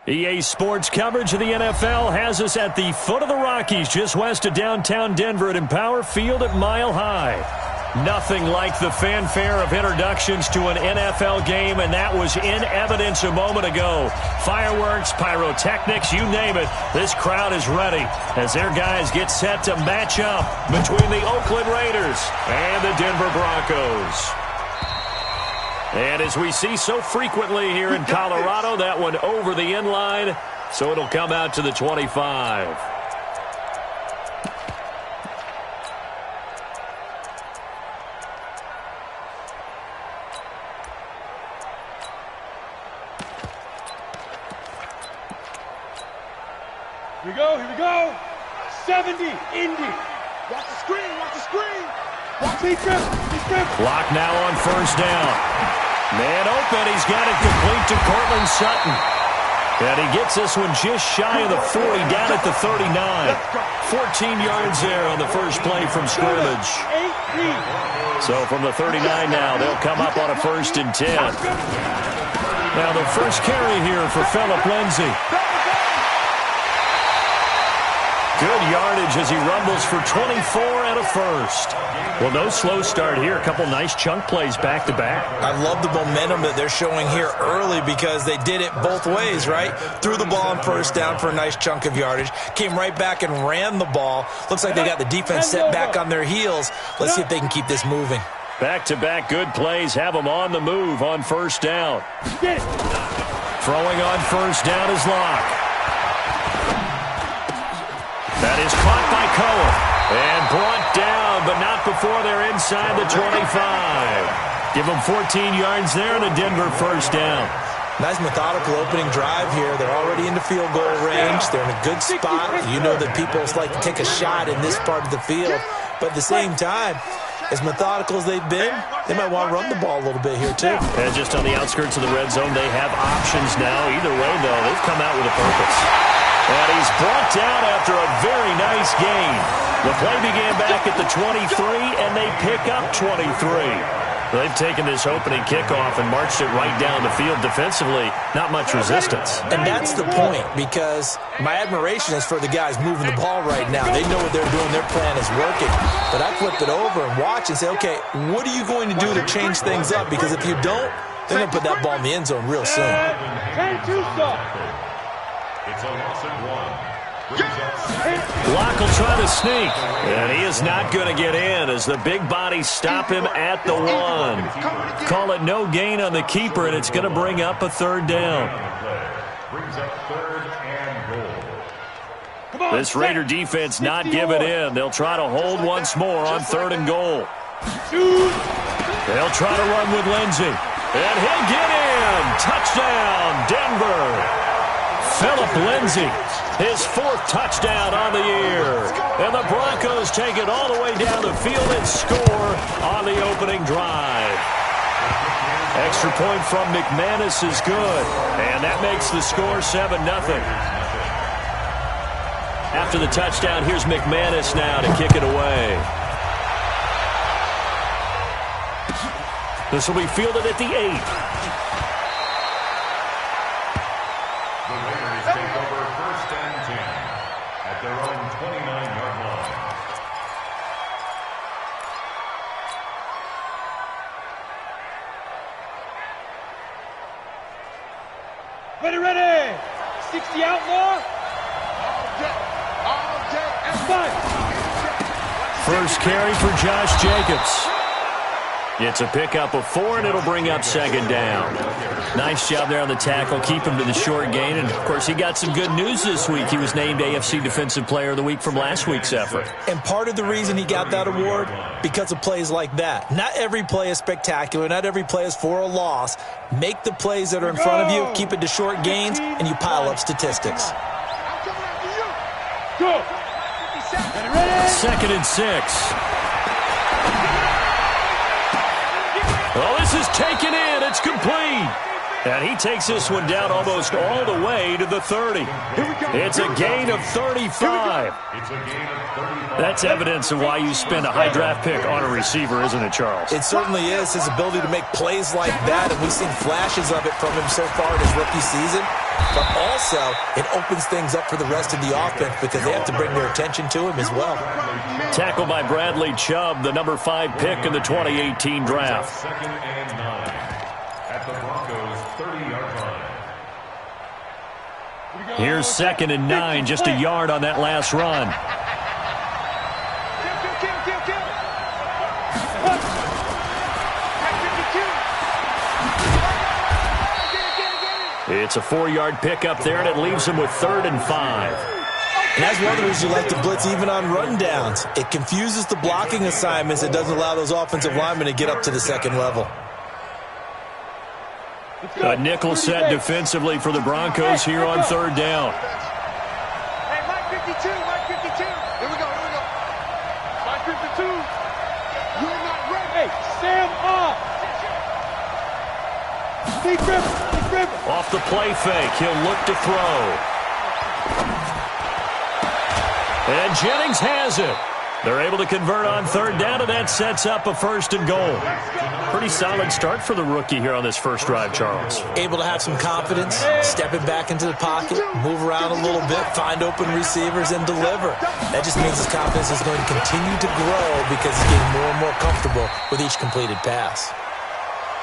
EA Sports coverage of the NFL has us at the foot of the Rockies, just west of downtown Denver at Empower Field at Mile High. Nothing like the fanfare of introductions to an NFL game, and that was in evidence a moment ago. Fireworks, pyrotechnics, you name it. This crowd is ready as their guys get set to match up between the Oakland Raiders and the Denver Broncos. And as we see so frequently here in Colorado, that one over the end line, so it'll come out to the 25. Here we go, here we go. 70, Indy. Watch the screen, watch the screen. Watch defense. Clock now on first down. Man open, he's got it complete to Cortland Sutton. And he gets this one just shy of the 40, down at the 39. 14 yards there on the first play from scrimmage. So from the 39 now, they'll come up on a 1st and 10. Now the first carry here for Phillip Lindsay. Good yardage as he rumbles for 24 and a first. Well, no slow start here. A couple nice chunk plays back-to-back. I love the momentum that they're showing here early because they did it both ways, right? Threw the ball on first down for a nice chunk of yardage. Came right back and ran the ball. Looks like they got the defense set back on their heels. Let's see if they can keep this moving. Back-to-back good plays have them on the move on first down. Throwing on first down is Locke. That is caught by Cohen and brought down, but not before they're inside the 25. Give them 14 yards there and a Denver first down. Nice methodical opening drive here. They're already into field goal range. They're in a good spot. You know that people like to take a shot in this part of the field. But at the same time, as methodical as they've been, they might want to run the ball a little bit here too. And just on the outskirts of the red zone, they have options now. Either way, though, they've come out with a purpose. And he's brought down after a very nice gain. The play began back at the 23, and they pick up 23. They've taken this opening kickoff and marched it right down the field defensively. Not much resistance. And that's the point, because my admiration is for the guys moving the ball right now. They know what they're doing. Their plan is working. But I flip it over and watch and say, okay, what are you going to do to change things up? Because if you don't, they're going to put that ball in the end zone real soon. It's a loss of 1. Locke will try to sneak, and he is not going to get in as the big bodies stop him at the 1. Call it no gain on the keeper, and it's going to bring up a 3rd down. Brings up 3rd and goal. This Raider defense not giving in. They'll try to hold once more on 3rd and goal. They'll try to run with Lindsay, and he'll get in. Touchdown, Denver. Phillip Lindsay, his 4th touchdown on the year. And the Broncos take it all the way down the field and score on the opening drive. Extra point from McManus is good, and that makes the score 7-0. After the touchdown, here's McManus now to kick it away. This will be fielded at the 8. Their own 29-yard line. Ready. 60 outlaw. All day, and fight. First carry for Josh Jacobs. It's a pickup of 4, and it'll bring up 2nd down. Nice job there on the tackle. Keep him to the short gain. And, of course, he got some good news this week. He was named AFC Defensive Player of the Week from last week's effort. And part of the reason he got that award, because of plays like that. Not every play is spectacular. Not every play is for a loss. Make the plays that are in front of you, keep it to short gains, and you pile up statistics. 2nd and 6. Oh, this is taken in. It's complete. And he takes this one down almost all the way to the 30. It's a gain of 35. That's evidence of why you spend a high draft pick on a receiver, isn't it, Charles? It certainly is. His ability to make plays like that, and we've seen flashes of it from him so far in his rookie season. But also, it opens things up for the rest of the offense because they have to bring their attention to him as well. Tackled by Bradley Chubb, the number 5 pick in the 2018 draft. Second and 9 at the Broncos' 30-yard line. Here's 2nd and 9, just a yard on that last run. It's a 4-yard pickup there, and it leaves him with 3rd and 5. And that's one of the reasons you like to blitz even on rundowns. It confuses the blocking assignments. It doesn't allow those offensive linemen to get up to the second level. A nickel set defensively for the Broncos here on 3rd down. Hey, Mike 52, Mike 52. Here we go, here we go. Mike 52. You're not ready. Hey, Sam off. Steve Griffin. Off the play fake, he'll look to throw. And Jennings has it. They're able to convert on 3rd down, and that sets up a 1st and goal. Pretty solid start for the rookie here on this first drive, Charles. Able to have some confidence, stepping back into the pocket, move around a little bit, find open receivers, and deliver. That just means his confidence is going to continue to grow because he's getting more and more comfortable with each completed pass.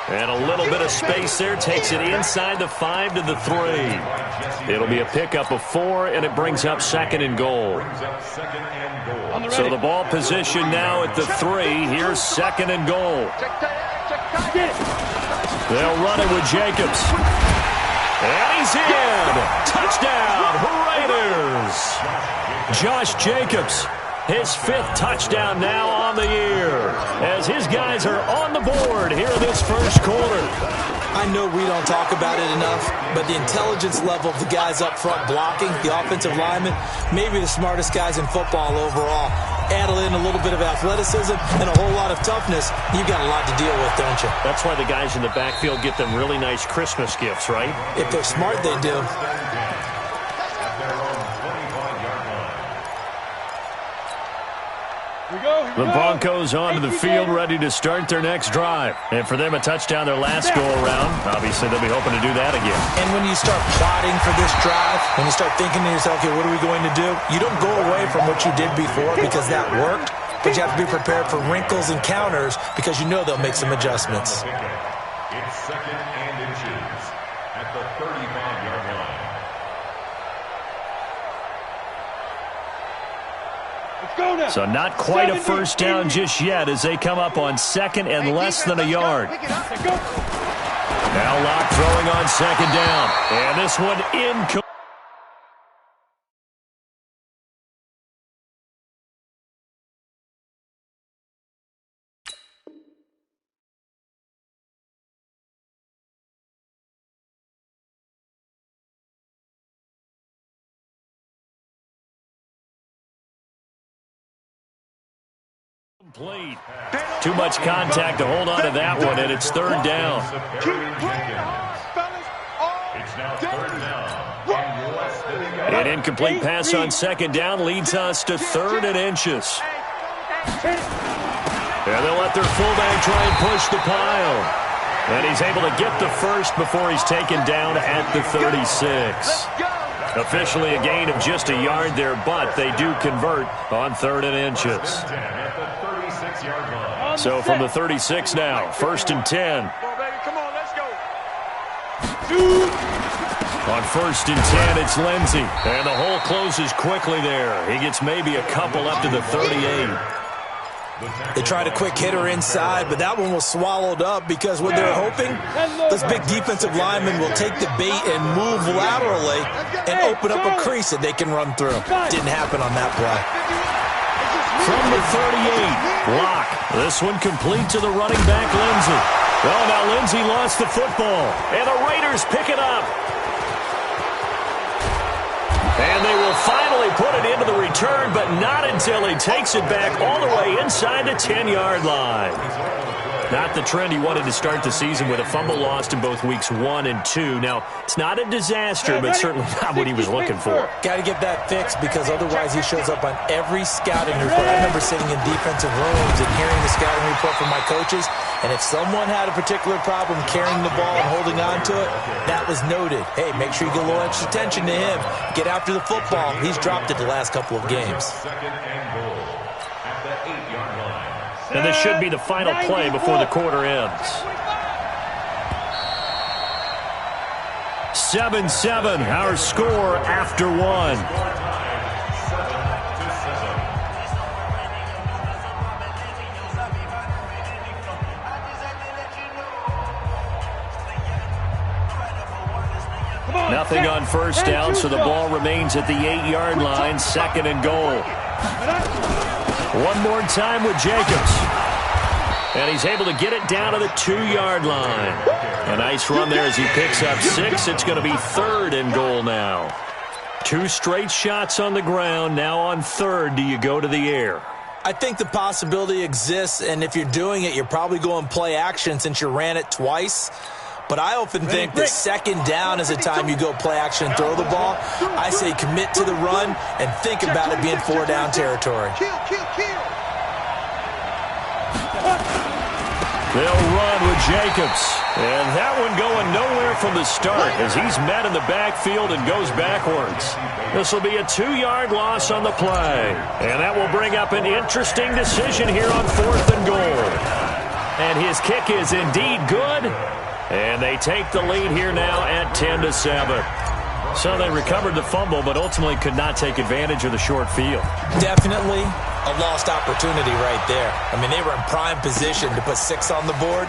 And a little bit of space there, takes it inside the 5 to the 3. It'll be a pickup of 4, and it brings up 2nd and goal. So the ball position now at the 3. Here's 2nd and goal. They'll run it with Jacobs. And he's in! Touchdown, Raiders! Josh Jacobs, his 5th touchdown now on the year, as his guys are on the board here in this first quarter. I know we don't talk about it enough, but the intelligence level of the guys up front blocking, the offensive linemen, maybe the smartest guys in football overall. Add in a little bit of athleticism and a whole lot of toughness, you've got a lot to deal with, don't you? That's why the guys in the backfield get them really nice Christmas gifts, right? If they're smart, they do. The Broncos onto the field, ready to start their next drive. And for them, a touchdown their last go-around. Obviously, they'll be hoping to do that again. And when you start plotting for this drive, when you start thinking to yourself, okay, what are we going to do? You don't go away from what you did before because that worked, but you have to be prepared for wrinkles and counters because you know they'll make some adjustments. It's 2nd and inches at the 35-yard line. So not quite a first down just yet as they come up on 2nd and less than a yard. Now Locke throwing on 2nd down. And this one incomplete. Too much contact to hold on to that one, and it's 3rd down. An incomplete pass on 2nd down leads us to 3rd and inches. And they'll let their fullback try and push the pile. And he's able to get the first before he's taken down at the 36. Officially a gain of just a yard there, but they do convert on 3rd and inches. So from the 36 now, 1st and 10. On 1st and 10, it's Lindsey. And the hole closes quickly there. He gets maybe a couple up to the 38. They tried a quick hitter inside, but that one was swallowed up because what they're hoping, those big defensive linemen will take the bait and move laterally and open up a crease that they can run through. Didn't happen on that play. From the 38, Locke. This one complete to the running back, Lindsey. Well, now Lindsey lost the football, and the Raiders pick it up. And they will finally put it into the return, but not until he takes it back all the way inside the 10-yard line. Not the trend he wanted to start the season with. A fumble lost in both weeks 1 and 2. Now, it's not a disaster, but certainly not what he was looking for. Got to get that fixed because otherwise he shows up on every scouting report. I remember sitting in defensive rooms and hearing the scouting report from my coaches, and if someone had a particular problem carrying the ball and holding on to it, that was noted. Hey, make sure you get a little extra attention to him. Get after the football. He's dropped it the last couple of games. And this should be the final play before the quarter ends. 7-7, our score after 1. Nothing on first down, so the ball remains at the 8-yard line, 2nd and goal. One more time with Jacobs. And he's able to get it down to the 2-yard line. A nice run there as he picks up 6. It's going to be 3rd and goal now. 2 straight shots on the ground. Now on 3rd, do you go to the air? I think the possibility exists, and if you're doing it, you're probably going play action since you ran it twice. But I often think that 2nd down is a time you go play action and throw the ball. I say commit to the run and think about it being 4-down territory. They'll run with Jacobs. And that one going nowhere from the start as he's met in the backfield and goes backwards. This will be a 2-yard loss on the play. And that will bring up an interesting decision here on 4th and goal. And his kick is indeed good. And they take the lead here now at 10-7. So they recovered the fumble, but ultimately could not take advantage of the short field. Definitely a lost opportunity right there. I mean, they were in prime position to put 6 on the board.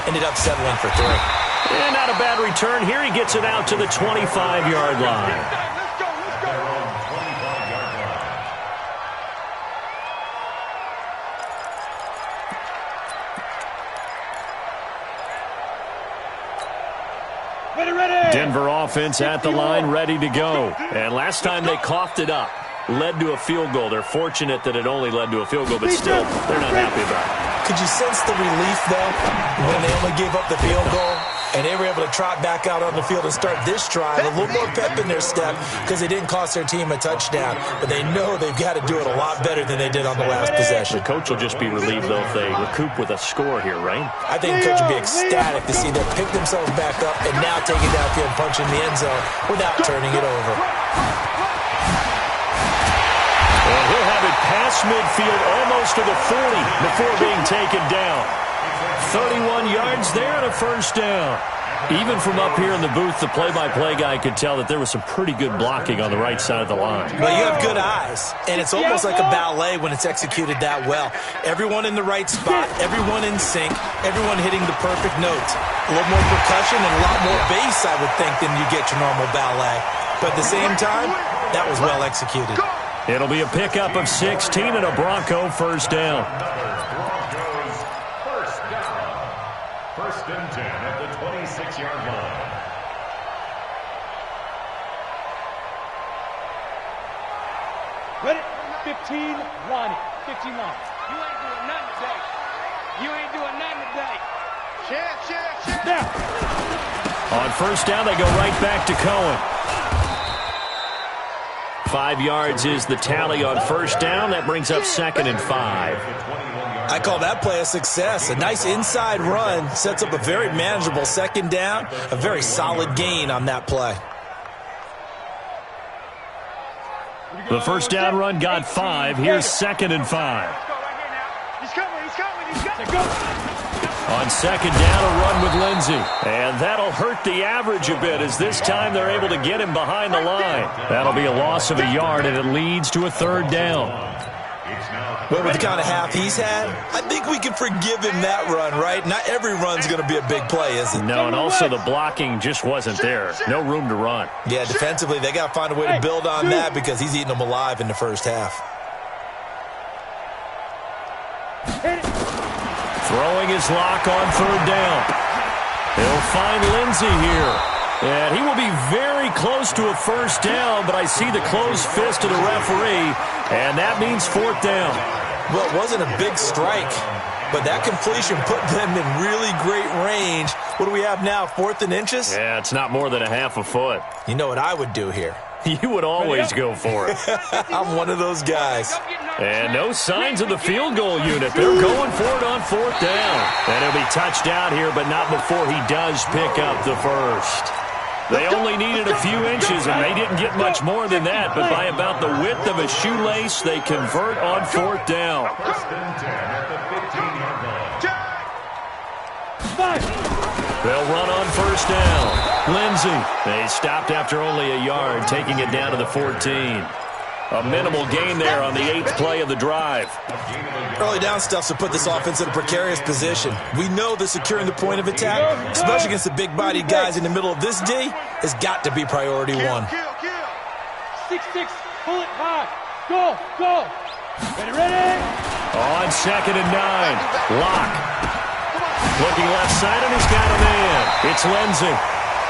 Ended up settling for 3. And not a bad return. Here he gets it out to the 25-yard line. Denver offense at the line, ready to go. And last time they coughed it up, led to a field goal. They're fortunate that it only led to a field goal, but still, they're not happy about it. Could you sense the relief, though, when they only gave up the field goal? And they were able to trot back out on the field and start this drive. A little more pep in their step because it didn't cost their team a touchdown. But they know they've got to do it a lot better than they did on the last possession. The coach will just be relieved, though, if they recoup with a score here, right? I think the coach will be ecstatic to see them pick themselves back up and now take it downfield and punch in the end zone without turning it over. And he'll have it past midfield almost to the 40 before being taken down. 31 yards there and a first down. Even from up here in the booth, the play-by-play guy could tell that there was some pretty good blocking on the right side of the line. Well, you have good eyes, and it's almost like a ballet when it's executed that well. Everyone in the right spot, everyone in sync, everyone hitting the perfect notes. A little more percussion and a lot more bass, I would think, than you get your normal ballet. But at the same time, that was well executed. It'll be a pickup of 16 and a Bronco first down. First and 10 at the 26-yard line. Ready? 15, Ronnie. 15 line. You ain't doing nothing today. You ain't doing nothing today. Share. Now. On first down, they go right back to Cohen. 5 yards is the tally on first down. That brings up 2nd and 5. I call that play a success. A nice inside run sets up a very manageable 2nd down. A very solid gain on that play. The first down run got 5. Here's 2nd and 5. He's coming. On 2nd down, a run with Lindsey. And that'll hurt the average a bit as this time they're able to get him behind the line. That'll be a loss of a yard, and it leads to a 3rd down. Well, with the kind of half he's had, I think we can forgive him that run, right? Not every run's going to be a big play, is it? No, and also the blocking just wasn't there. No room to run. Yeah, defensively, they got to find a way to build on that because he's eating them alive in the first half. Throwing his lock on 3rd down. He'll find Lindsey here. And he will be very close to a first down, but I see the closed fist of the referee, and that means 4th down. Well, it wasn't a big strike, but that completion put them in really great range. What do we have now, 4th and inches? Yeah, it's not more than a half a foot. You know what I would do here? You would always go for it. I'm one of those guys. And no signs of the field goal unit. They're going for it on 4th down. And he'll be touched out here, but not before he does pick up the first. They only needed a few inches, and they didn't get much more than that. But by about the width of a shoelace, they convert on 4th down. They'll run on 1st down. Lindsey, they stopped after only a yard, taking it down to the 14. A minimal gain there on the 8th play of the drive. Early down stuffs will put this offense in a precarious position. We know that securing the point of attack, especially against the big-bodied guys in the middle of this D, has got to be priority one. 6-6, pull it high. Go, go. Ready? On 2nd and 9. Lock. Looking left side, and he's got a man. It's Lindsey.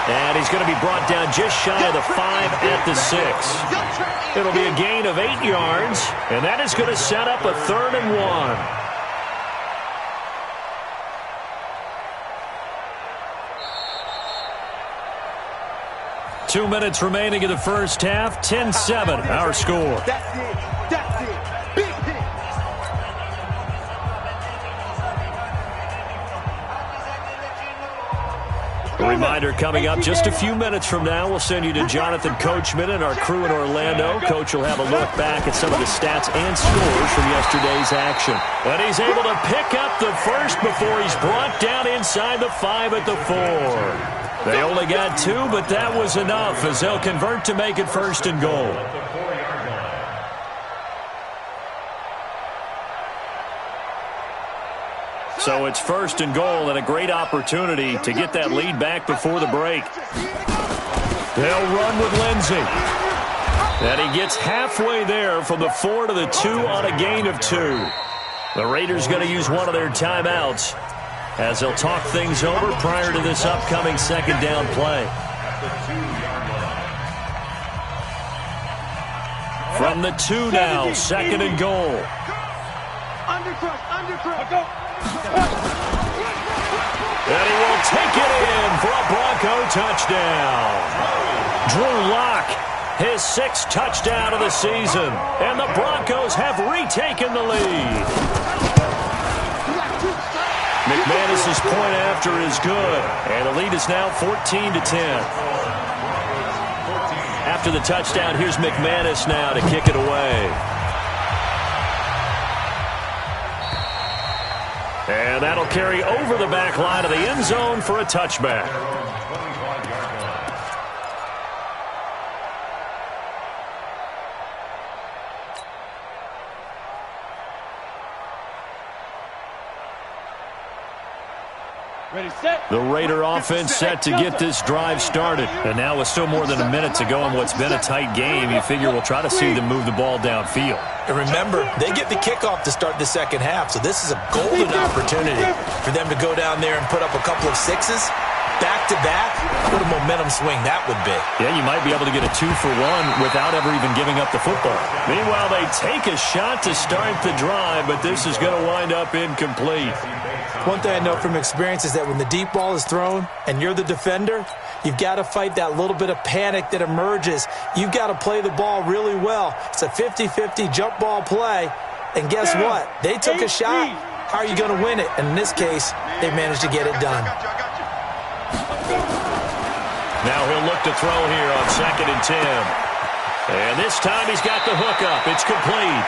And he's going to be brought down just shy of the 5 at the 6. It'll be a gain of 8 yards, and that is going to set up a 3rd and 1. 2 minutes remaining in the first half. 10-7, our score. That's it. That's it. Big hit. A reminder coming up just a few minutes from now. We'll send you to Jonathan Coachman and our crew in Orlando. Coach will have a look back at some of the stats and scores from yesterday's action. And he's able to pick up the first before he's brought down inside the 5 at the 4. They only got 2, but that was enough as they'll convert to make it 1st and goal. So it's 1st and goal and a great opportunity to get that lead back before the break. They'll run with Lindsey. And he gets halfway there from the 4 to the 2 on a gain of 2. The Raiders going to use one of their timeouts as they'll talk things over prior to this upcoming 2nd down play. From the 2 now, 2nd and goal. Go. And he will take it in for a Bronco touchdown. Drew Lock, his 6th touchdown of the season. And the Broncos have retaken the lead. McManus's point after is good. And the lead is now 14-10. After the touchdown, here's McManus now to kick it away. And that'll carry over the back line of the end zone for a touchback. Ready, set. The Raider offense set to get this drive started. And now with still more than a minute to go in what's been a tight game, you figure we'll try to see them move the ball downfield. And remember, they get the kickoff to start the 2nd half, so this is a golden opportunity for them to go down there and put up a couple of 6s. Back-to-back, what a momentum swing that would be. Yeah, you might be able to get a 2-for-1 without ever even giving up the football. Meanwhile, they take a shot to start the drive, but this is going to wind up incomplete. One thing I know from experience is that when the deep ball is thrown and you're the defender, you've got to fight that little bit of panic that emerges. You've got to play the ball really well. It's a 50-50 jump ball play, and guess what? They took a shot. How are you going to win it? And in this case, they managed to get it done. Now he'll look to throw here on 2nd and 10. And this time he's got the hook up. It's complete.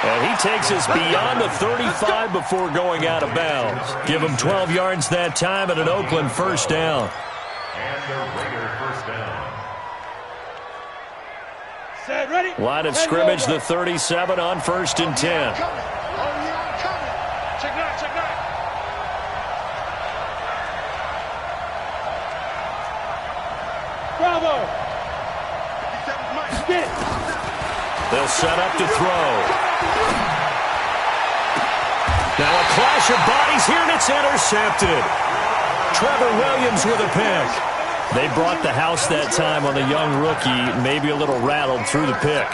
And he takes us beyond the 35 before going out of bounds. Give him 12 yards that time and an Oakland 1st down. And the Raider 1st down. Set, ready. Line of scrimmage, the 37 on 1st and 10. Check nine, check nine. Bravo. Get it. They'll set up to throw. Now a clash of bodies here, and it's intercepted. Trevor Williams with a pick. They brought the house that time on the young rookie, maybe a little rattled through the pick.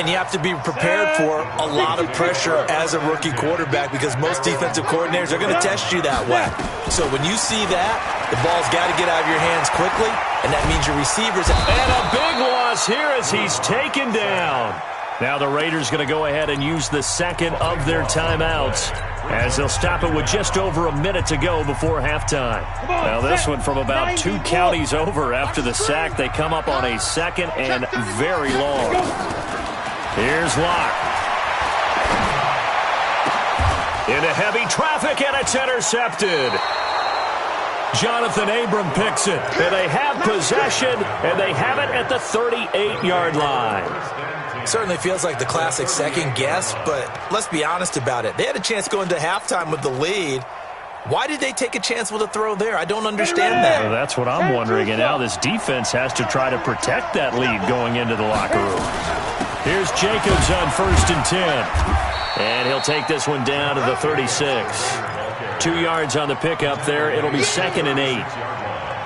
And you have to be prepared for a lot of pressure as a rookie quarterback because most defensive coordinators are going to test you that way. So when you see that, the ball's got to get out of your hands quickly, and that means your receivers. And a big loss here as he's taken down. Now the Raiders going to go ahead and use the second of their timeouts as they'll stop it with just over a minute to go before halftime. Now this one from about 2 counties over after the sack. They come up on a second and very long. Here's Locke. Into heavy traffic, and it's intercepted. Jonathan Abram picks it, and they have possession, and they have it at the 38-yard line. Certainly feels like the classic second guess, but let's be honest about it. They had a chance going to halftime with the lead. Why did they take a chance with a throw there? I don't understand that. Well, that's what I'm wondering, and now this defense has to try to protect that lead going into the locker room. Here's Jacobs on 1st and 10, and he'll take this one down to the 36. 2 yards on the pickup there. It'll be 2nd and 8.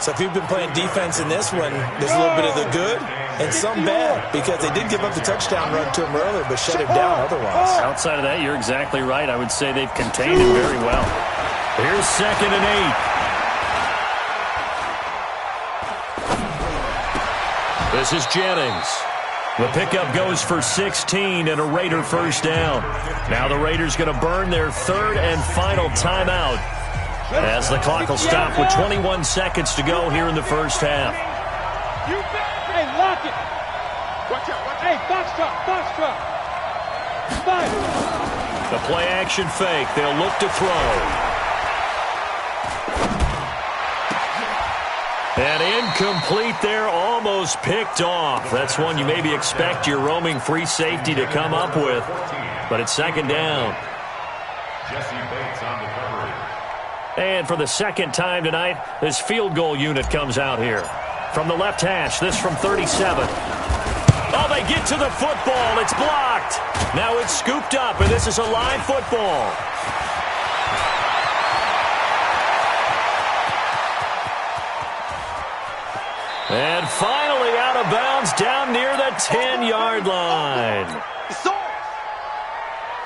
So if you've been playing defense in this one, there's a little bit of the good and some bad because they did give up the touchdown run to him earlier but shut him down otherwise. Outside of that, you're exactly right. I would say they've contained him very well. Here's 2nd and 8. This is Jennings. The pickup goes for 16 and a Raider first down. Now the Raiders going to burn their 3rd and final timeout as the clock will stop with 21 seconds to go here in the first half. Hey, lock it. Watch out. Hey, box drop. Five. The play action fake. They'll look to throw. And incomplete there, almost picked off. That's one you maybe expect your roaming free safety to come up with. But it's 2nd down. And for the 2nd time tonight, this field goal unit comes out here. From the left hash, this from 37. Oh, they get to the football. It's blocked. Now it's scooped up, and this is a live football. And finally out of bounds down near the 10-yard line.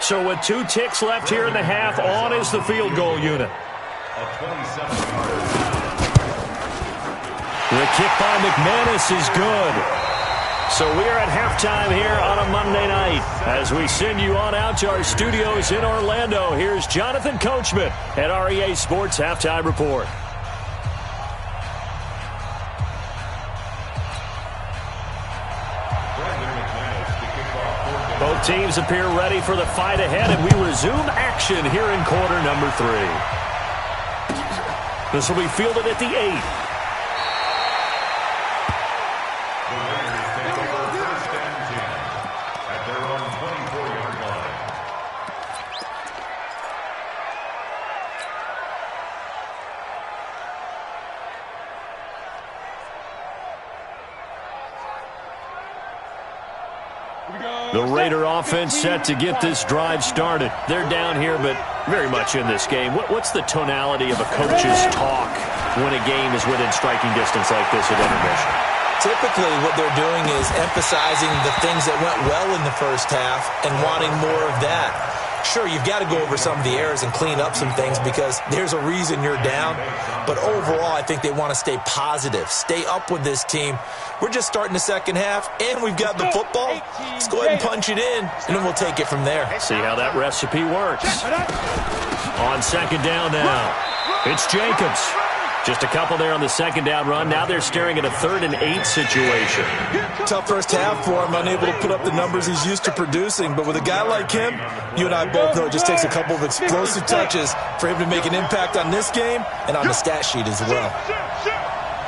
So with 2 ticks left here in the half, on is the field goal unit. The kick by McManus is good. So we are at halftime here on a Monday night. As we send you on out to our studios in Orlando, here's Jonathan Coachman at REA Sports Halftime Report. Both teams appear ready for the fight ahead, and we resume action here in quarter number 3. This will be fielded at the 8. The Raiders take over 1st and 10 at their own 24-yard line. The Raider offense set to get this drive started. They're down here, but very much in this game. What's the tonality of a coach's talk when a game is within striking distance like this at intermission? Typically, what they're doing is emphasizing the things that went well in the first half and wanting more of that. Sure, you've got to go over some of the errors and clean up some things because there's a reason you're down. But overall, I think they want to stay positive, stay up with this team. We're just starting the second half, and we've got the football. Let's go ahead and punch it in, and then we'll take it from there. See how that recipe works. On 2nd down now, it's Jacobs. Just a couple there on the 2nd down run. Now they're staring at a 3rd and 8 situation. Tough first half for him, unable to put up the numbers he's used to producing. But with a guy like him, you and I both know it just takes a couple of explosive touches for him to make an impact on this game and on the stat sheet as well.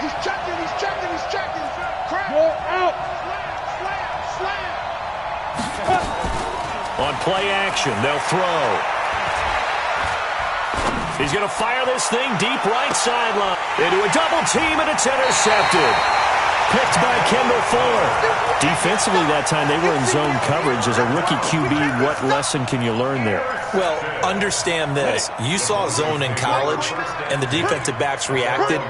He's checking. Roll out. On play action, they'll throw. He's going to fire this thing deep right sideline into a double team, and it's intercepted. picked by Kendall Fuller. Defensively that time, they were in zone coverage. As a rookie QB, what lesson can you learn there? Well, understand this. You saw zone in college, and the defensive backs reacted,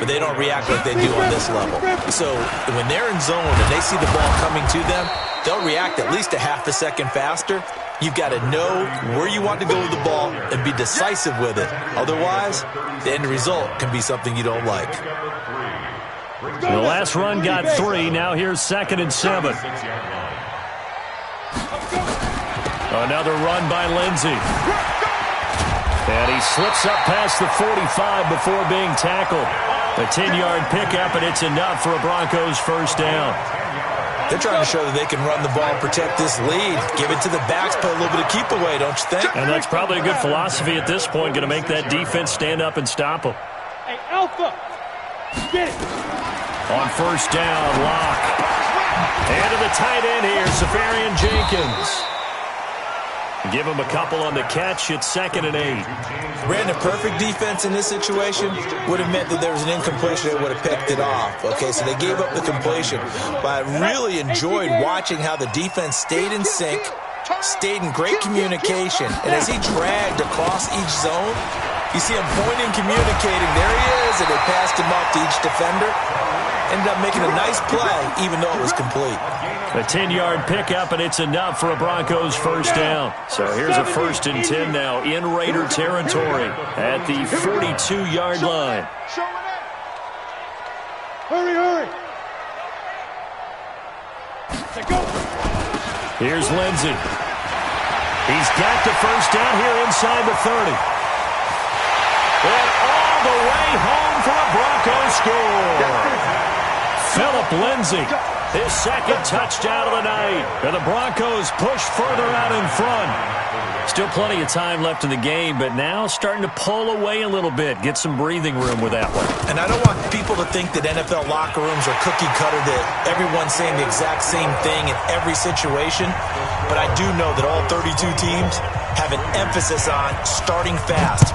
but they don't react like they do on this level. So when they're in zone and they see the ball coming to them, they'll react at least a half a second faster. You've got to know where you want to go with the ball and be decisive with it. Otherwise, the end result can be something you don't like. The last run got 3. Now here's 2nd and 7. Another run by Lindsey. And he slips up past the 45 before being tackled. A 10-yard pickup, and it's enough for a Broncos first down. They're trying to show that they can run the ball and protect this lead. Give it to the backs, put a little bit of keep away, don't you think? And that's probably a good philosophy at this point, going to make that defense stand up and stop them. Hey, Alpha, get it. On first down, Locke. And to the tight end here, Safarian Jenkins. Give him a couple on the catch. It's 2nd and 8. Brandon, perfect defense in this situation would have meant that there was an incompletion that would have picked it off. Okay, so they gave up the completion. But I really enjoyed watching how the defense stayed in sync, stayed in great communication. And as he dragged across each zone, you see him pointing, communicating. There he is, and they passed him off to each defender. Ended up making a nice play, even though it was complete. A 10-yard pickup, and it's enough for a Broncos first down. So here's a 1st and 10 now in Raider territory at the 42-yard line. Hurry, hurry. Go. Here's Lindsey. He's got the first down here inside the 30. And all the way home for a Broncos score. Phillip Lindsey, his 2nd touchdown of the night. And the Broncos push further out in front. Still plenty of time left in the game, but now starting to pull away a little bit. Get some breathing room with that one. And I don't want people to think that NFL locker rooms are cookie cutter, that everyone's saying the exact same thing in every situation. But I do know that all 32 teams have an emphasis on starting fast.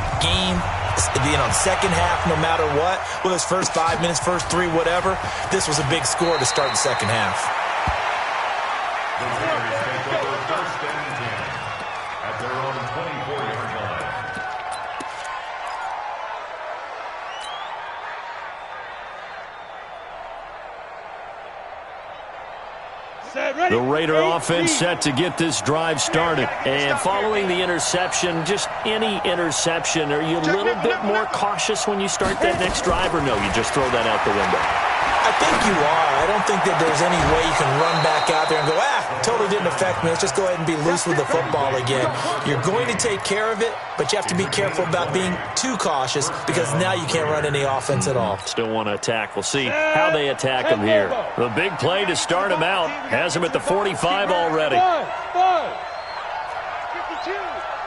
Second half, no matter what, whether it's first 5 minutes, first 3, whatever, this was a big score to start the second half. The Raiders take over 1st and 10 at their own 24-yard line. The Raider offense set to get this drive started. And following the interception, just any interception, are you a little bit more cautious when you start that next drive, or no, you just throw that out the window? I think you are. I don't think that there's any way you can run back out there and go, totally didn't affect me. Let's just go ahead and be loose with the football again. You're going to take care of it, but you have to be careful about being too cautious because now you can't run any offense at all. Still want to attack. We'll see how they attack him here. The big play to start him out has him at the 45 already. 52.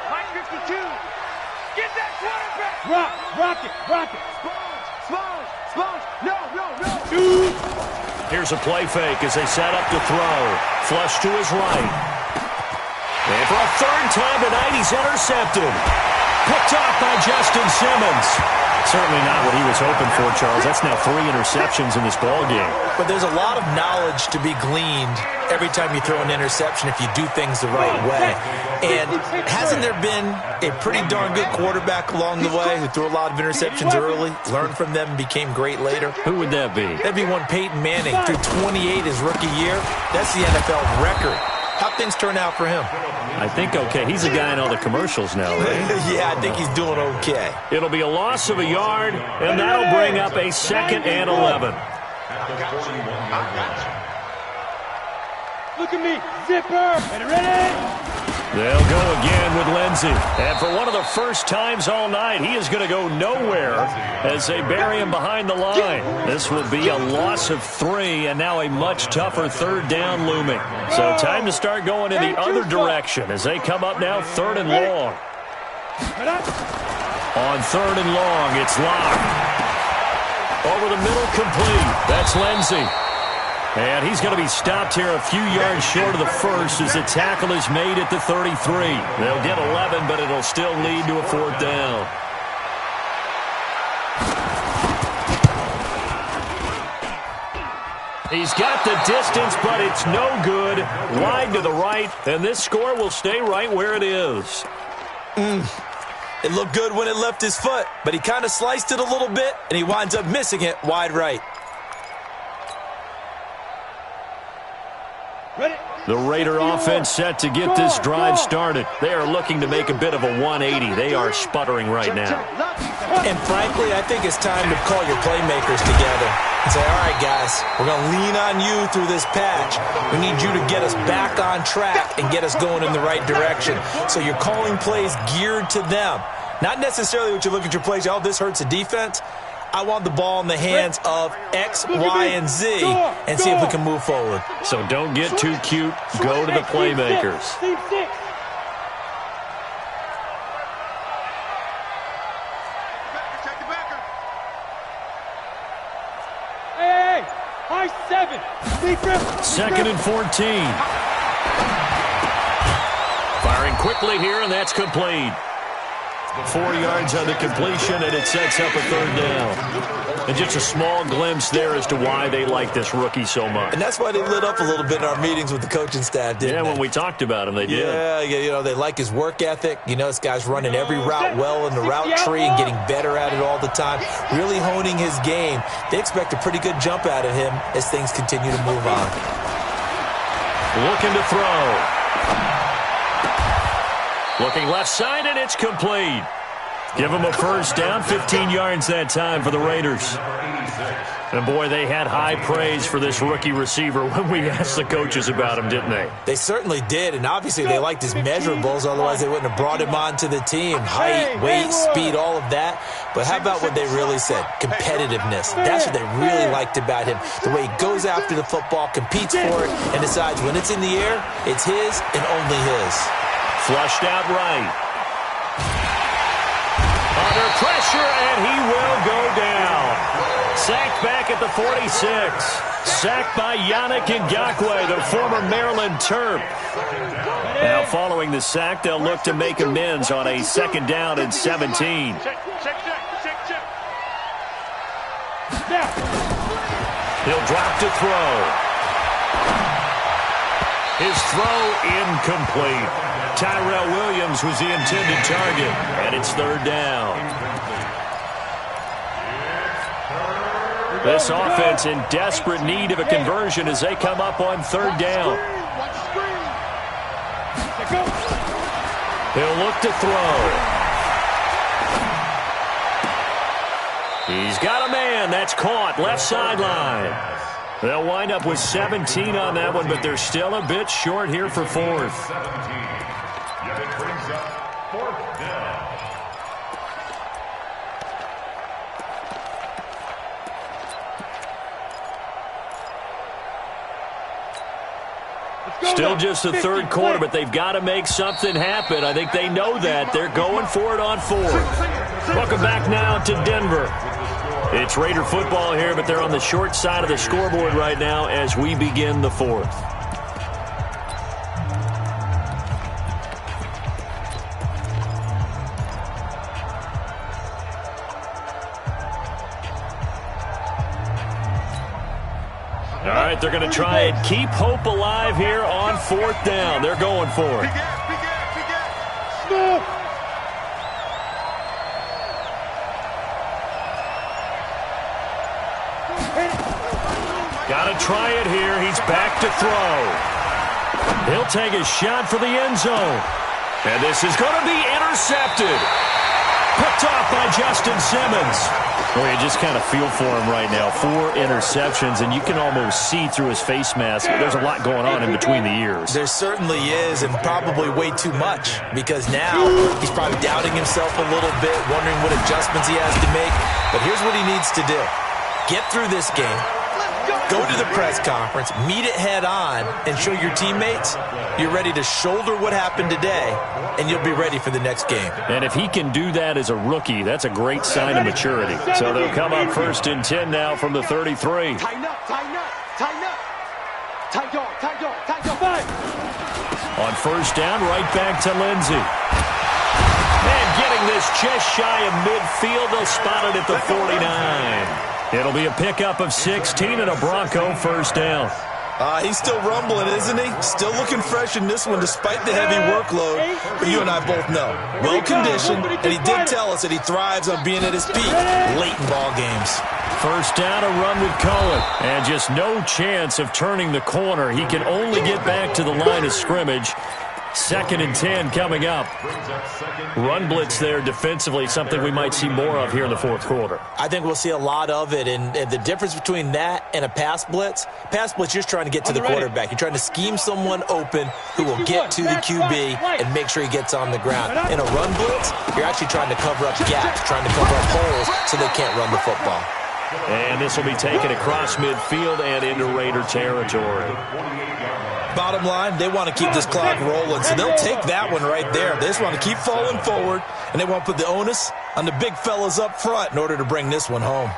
Mike 52. Get that quarterback. Rock it. Sponge. No. Here's a play fake as they set up to throw. Flush to his right. And for a 3rd time tonight, he's intercepted. Picked off by Justin Simmons. Certainly not what he was hoping for, Charles. That's now 3 interceptions in this ballgame. But there's a lot of knowledge to be gleaned every time you throw an interception if you do things the right way. And hasn't there been a pretty darn good quarterback along the way who threw a lot of interceptions early, learned from them, and became great later? Who would that be? That'd be one Peyton Manning. Threw 28 his rookie year. That's the NFL record. How'd things turn out for him? I think okay. He's a guy in all the commercials now, right? Yeah, I think he's doing okay. It'll be a loss of a yard, and that'll bring up a 2nd and 11. Look at me. Zipper. And ready? They'll go again with Lindsey. And for one of the first times all night, he is going to go nowhere as they bury him behind the line. This will be a loss of 3, and now a much tougher 3rd down looming. So time to start going in the other direction as they come up now 3rd and long. On 3rd and long, it's Locke. Over the middle, complete. That's Lindsey. And he's going to be stopped here a few yards short of the first as the tackle is made at the 33. They'll get 11, but it'll still lead to a 4th down. He's got the distance, but it's no good. Wide to the right, and this score will stay right where it is. It looked good when it left his foot, but he kind of sliced it a little bit, and he winds up missing it wide right. The Raider offense set to get this drive started. They are looking to make a bit of a 180. They are sputtering right now. And frankly, I think it's time to call your playmakers together and say, all right, guys, we're going to lean on you through this patch. We need you to get us back on track and get us going in the right direction. So you're calling plays geared to them. Not necessarily what you look at your plays, oh, this hurts the defense. I want the ball in the hands of X, Y, and Z and see if we can move forward. So don't get too cute. Go to the playmakers. Hey, high 7. Second and 14. Firing quickly here, and that's complete. 4 yards on the completion, and it sets up a third down. And just a small glimpse there as to why they like this rookie so much. And that's why they lit up a little bit in our meetings with the coaching staff, didn't they? Yeah, when we talked about him, they did. Yeah, you know, they like his work ethic. You know, this guy's running every route well in the route tree and getting better at it all the time, really honing his game. They expect a pretty good jump out of him as things continue to move on. Looking to throw. Looking left side, and it's complete. Give them a first down, 15 yards that time for the Raiders. And, boy, they had high praise for this rookie receiver when we asked the coaches about him, didn't they? They certainly did, and obviously they liked his measurables, otherwise they wouldn't have brought him onto the team. Height, weight, speed, all of that. But how about what they really said? Competitiveness. That's what they really liked about him. The way he goes after the football, competes for it, and decides when it's in the air, it's his and only his. Flushed out right. Under pressure, and he will go down. Sacked back at the 46. Sacked by Yannick Ngakoue, the former Maryland Terp. Now following the sack, they'll look to make amends on a second down and 17. He'll drop to throw. His throw incomplete. Tyrell Williams was the intended target, and it's third down. This offense in desperate need of a conversion as they come up on third down. He'll look to throw. He's got a man. That's caught. Left sideline. They'll wind up with 17 on that one, but they're still a bit short here for fourth. It brings up fourth down. Still just the third quarter, but they've got to make something happen. I think they know that. They're going for it on fourth. Welcome back now to Denver. It's Raider football here, but they're on the short side of the scoreboard right now as we begin the fourth. All right, they're going to try and keep hope alive here on fourth down. They're going for it. Got to try it here. He's back to throw. He'll take a shot for the end zone. And this is going to be intercepted. Picked off by Justin Simmons. Well, you just kind of feel for him right now. 4 interceptions, and you can almost see through his face mask. There's a lot going on in between the ears. There certainly is, and probably way too much, because now he's probably doubting himself a little bit, wondering what adjustments he has to make. But here's what he needs to do. Get through this game. Go to the press conference, meet it head on, and show your teammates you're ready to shoulder what happened today, and you'll be ready for the next game. And if he can do that as a rookie, that's a great sign of maturity. So they'll come up first and 10 now from the 33. Tighten up, tighten up, tighten up. Tight dog, tight dog, tight dog. On first down, right back to Lindsey. And getting this just shy of midfield, they'll spot it at the 49. It'll be a pickup of 16 and a Bronco first down. He's still rumbling, isn't he? Still looking fresh in this one despite the heavy workload. But you and I both know, well-conditioned, and he did tell us that he thrives on being at his peak late in ball games. First down, a run with Cohen, and just no chance of turning the corner. He can only get back to the line of scrimmage. 2nd and 10 coming up. Run blitz there defensively, something we might see more of here in the fourth quarter. I think we'll see a lot of it, and the difference between that and a pass blitz, you're just trying to get to the quarterback. You're trying to scheme someone open who will get to the QB and make sure he gets on the ground. In a run blitz, you're actually trying to cover up gaps, trying to cover up holes so they can't run the football. And this will be taken across midfield and into Raider territory. Bottom line, they want to keep this clock rolling, so they'll take that one right there. They just want to keep falling forward, and they want to put the onus on the big fellas up front in order to bring this one home.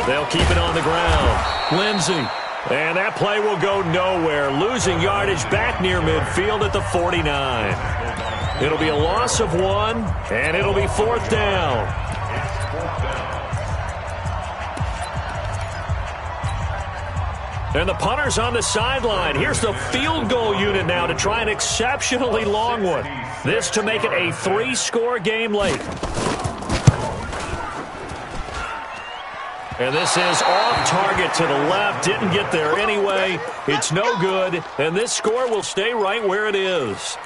They'll keep it on the ground. Lindsey. And that play will go nowhere. Losing yardage back near midfield at the 49. It'll be a loss of 1, and it'll be 4th down. And the punter's on the sideline. Here's the field goal unit now to try an exceptionally long one. This to make it a 3-score game late. And this is off target to the left. Didn't get there anyway. It's no good. And this score will stay right where it is.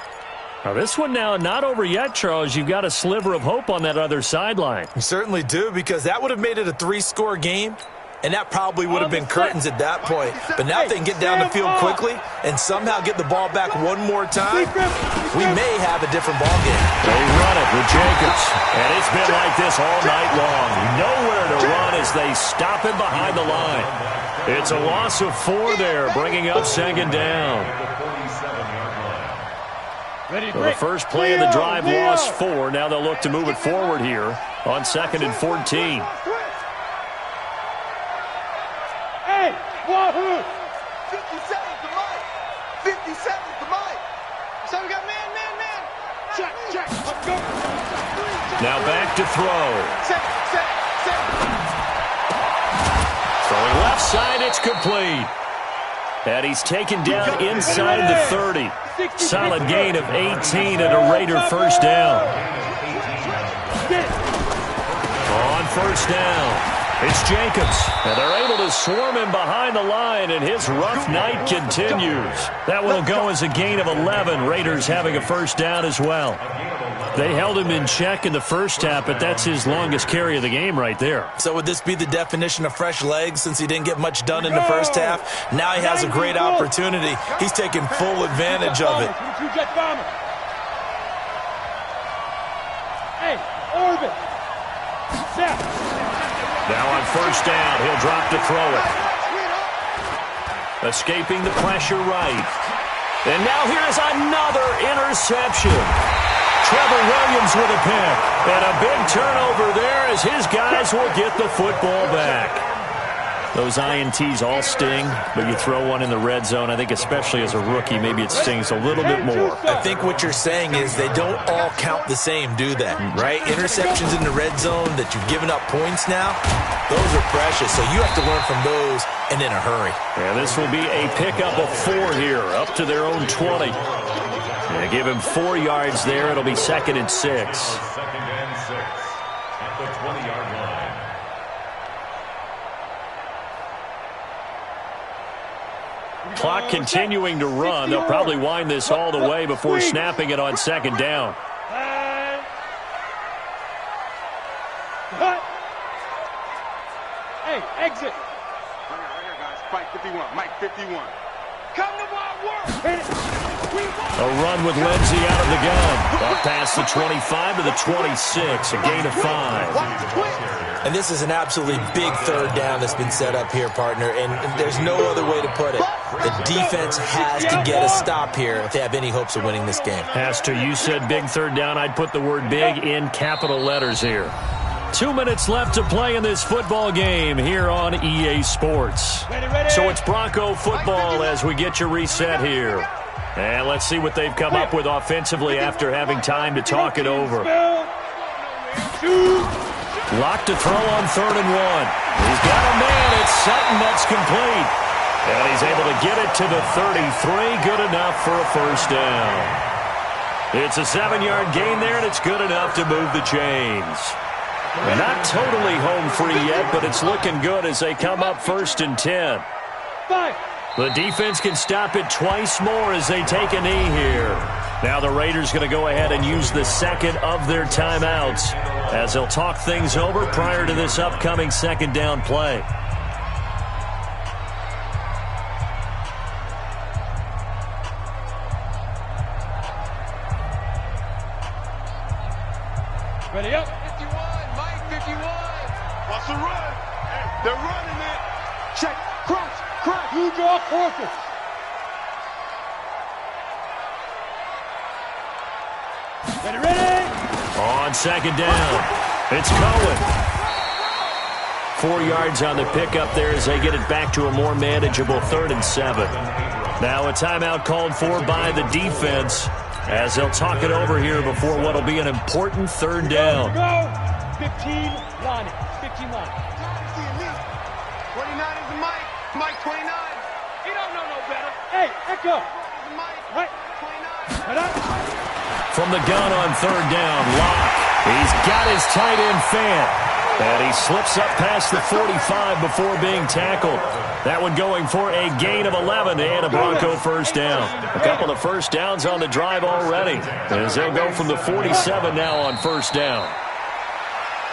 Now this one now not over yet, Charles. You've got a sliver of hope on that other sideline. You certainly do, because that would have made it a 3-score game. And that probably would have been curtains at that point. But now if they can get down the field quickly and somehow get the ball back one more time, we may have a different ball game. They run it with Jacobs. And it's been like this all night long. Nowhere to run as they stop him behind the line. It's a loss of 4 there, bringing up 2nd down. So the first play of the drive lost 4. Now they'll look to move it forward here on 2nd and 14. Wahoo! 50 seconds to Mike. 50 seconds to Mike. So we got man. Check. Let's go. Now back to throw. Set. Throwing left side, it's complete. And he's taken down inside the 30. Solid gain of 18 and a Raider first down. On first down. It's Jacobs, and they're able to swarm him behind the line, and his rough night continues. That will go as a gain of 11, Raiders having a first down as well. They held him in check in the first half, but that's his longest carry of the game right there. So would this be the definition of fresh legs since he didn't get much done in the first half? Now he has a great opportunity. He's taking full advantage of it. Hey, Orbit. Set. Now on first down, he'll drop to throw it. Escaping the pressure right. And now here's another interception. Trevor Williams with a pick. And a big turnover there as his guys will get the football back. Those INTs all sting, but you throw one in the red zone, I think especially as a rookie, maybe it stings a little bit more. I think what you're saying is they don't all count the same, do they? Right? Interceptions in the red zone that you've given up points now, those are precious, so you have to learn from those and in a hurry. And this will be a pickup of 4 here, up to their own 20. They give him 4 yards there. It'll be 2nd and 6. 2nd and 6 at the 20-yard line. Clock continuing to run. They'll probably wind this all the way before snapping it on 2nd down. Hey, exit. Right here, guys. Fight 51. Mike 51. Come to my work. A run with Lindsey out of the gun. Up past the 25 to the 26. A gain of 5. And this is an absolutely big 3rd down that's been set up here, partner, and there's no other way to put it. The defense has to get a stop here if they have any hopes of winning this game. Has to. You said big 3rd down. I'd put the word big in capital letters here. 2 minutes left to play in this football game here on EA Sports. So it's Bronco football as we get you reset here. And let's see what they've come up with offensively after having time to talk it over. Locked to throw on 3rd and 1. He's got a man. It's Sutton. That's complete. And he's able to get it to the 33. Good enough for a first down. It's a 7-yard gain there, and it's good enough to move the chains. Not totally home free yet, but it's looking good as they come up 1st and 10. The defense can stop it twice more as they take a knee here. Now the Raiders going to go ahead and use the second of their timeouts as they'll talk things over prior to this upcoming 2nd down play. Ready up. 51, Mike, 51. What's the run? They're running it. Check. Cross. You draw forces. Ready. On 2nd down, it's Cohen. 4 yards on the pickup there as they get it back to a more manageable 3rd and 7. Now a timeout called for by the defense as they'll talk it over here before what will be an important 3rd down. Go. 15 line. 15 line. 29 is the Mike. Mike 29. He don't know no better. Hey, Echo. Mike. Right. 29. From the gun on 3rd down, Locke. He's got his tight end Fant. And he slips up past the 45 before being tackled. That one going for a gain of 11 and a Bronco first down. A couple of first downs on the drive already as they'll go from the 47 now on 1st down.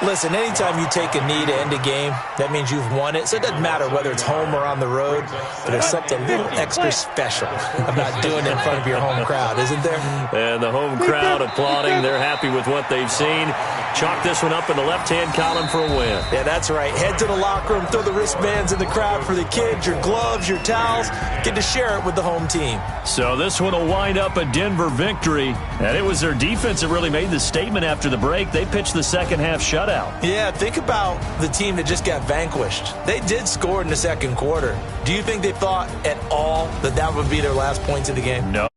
Listen, anytime you take a knee to end a game, that means you've won it. So it doesn't matter whether it's home or on the road, but there's something a little extra special about doing it in front of your home crowd, isn't there? And the home crowd applauding. They're happy with what they've seen. Chalk this one up in the left-hand column for a win. Yeah, that's right. Head to the locker room, throw the wristbands in the crowd for the kids, your gloves, your towels. Get to share it with the home team. So this one will wind up a Denver victory. And it was their defense that really made the statement after the break. They pitched the second half shutout. Yeah, think about the team that just got vanquished. They did score in the 2nd quarter. Do you think they thought at all that that would be their last points of the game? No,